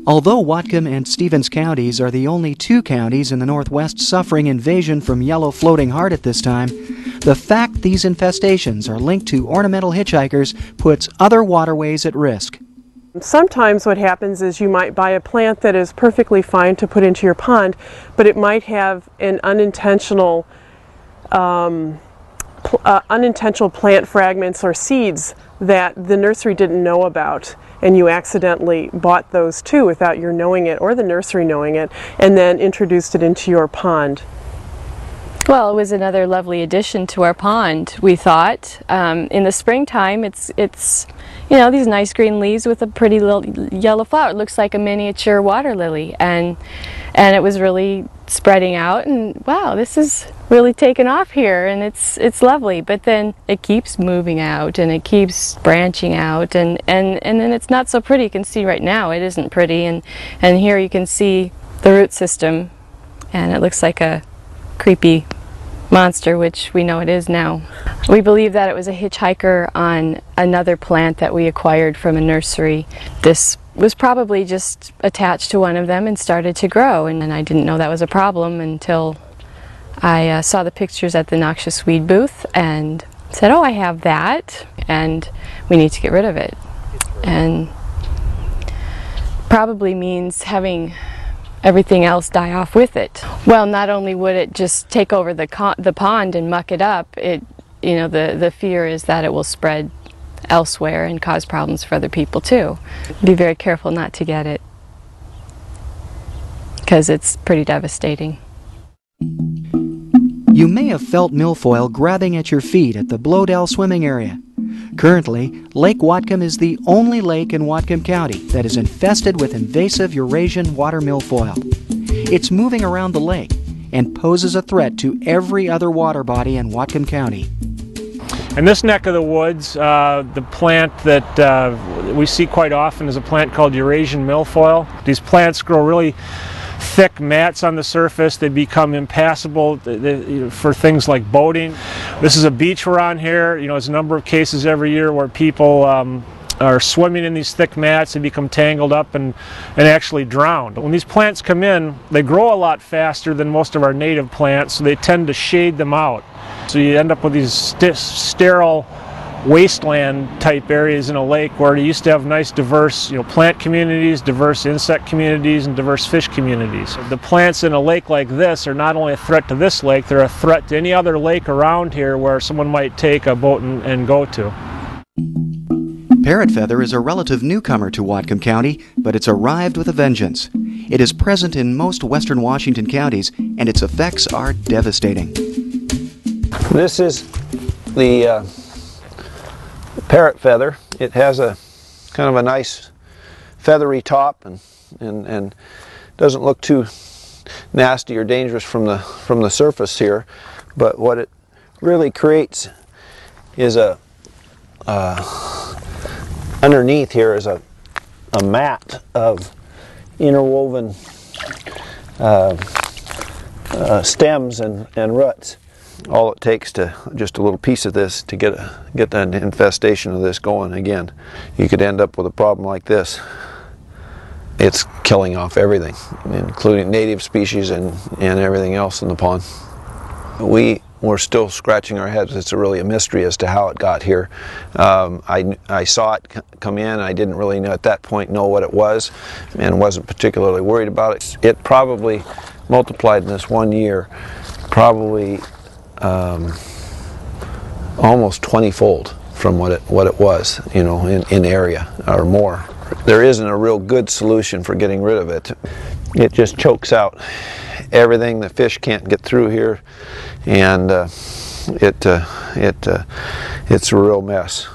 Although Whatcom and Stevens counties are the only two counties in the Northwest suffering invasion from yellow floating heart at this time, the fact these infestations are linked to ornamental hitchhikers puts other waterways at risk. Sometimes what happens is you might buy a plant that is perfectly fine to put into your pond, but it might have an unintentional plant fragments or seeds that the nursery didn't know about, and you accidentally bought those too without your knowing it or the nursery knowing it, and then introduced it into your pond. Well, it was another lovely addition to our pond, we thought. In the springtime, it's you know, these nice green leaves with a pretty little yellow flower. It looks like a miniature water lily, and it was really spreading out, and wow, this is really taken off here, and it's lovely. But then it keeps moving out, and it keeps branching out, and then it's not so pretty. You can see right now it isn't pretty, and here you can see the root system, and it looks like a creepy monster, which we know it is now. We believe that it was a hitchhiker on another plant that we acquired from a nursery. This was probably just attached to one of them and started to grow, and I didn't know that was a problem until I saw the pictures at the Noxious weed booth and said, oh, I have that, and we need to get rid of it. And probably means having everything else die off with it. Well, not only would it just take over the pond and muck it up, you know, the fear is that it will spread elsewhere and cause problems for other people too. Be very careful not to get it, because it's pretty devastating. You may have felt milfoil grabbing at your feet at the Blowdell swimming area. Currently, Lake Whatcom is the only lake in Whatcom County that is infested with invasive Eurasian water milfoil. It's moving around the lake and poses a threat to every other water body in Whatcom County. In this neck of the woods, the plant that we see quite often is a plant called Eurasian milfoil. These plants grow really thick mats on the surface. They become impassable for things like boating. This is a beach we're on here. You know, there's a number of cases every year where people are swimming in these thick mats and become tangled up and actually drowned. When these plants come in, they grow a lot faster than most of our native plants, so they tend to shade them out. So you end up with these sterile wasteland type areas in a lake where you used to have nice diverse, you know, plant communities, diverse insect communities, and diverse fish communities. The plants in a lake like this are not only a threat to this lake, they're a threat to any other lake around here where someone might take a boat and go to. Parrot feather is a relative newcomer to Whatcom County, but it's arrived with a vengeance. It is present in most western Washington counties, and its effects are devastating. This is the parrot feather. It has a kind of a nice feathery top and doesn't look too nasty or dangerous from the surface here, but what it really creates is underneath here is a mat of interwoven stems and roots. All it takes to just a little piece of this to get an infestation of this going again. You could end up with a problem like this. It's killing off everything, including native species and everything else in the pond. We're still scratching our heads. It's really a mystery as to how it got here. I saw it come in. I didn't really know at that point know what it was and wasn't particularly worried about it. It probably multiplied in this 1 year, probably almost 20-fold from what it was, you know, in area or more. There isn't a real good solution for getting rid of it. It just chokes out everything. The fish can't get through here, and it's a real mess.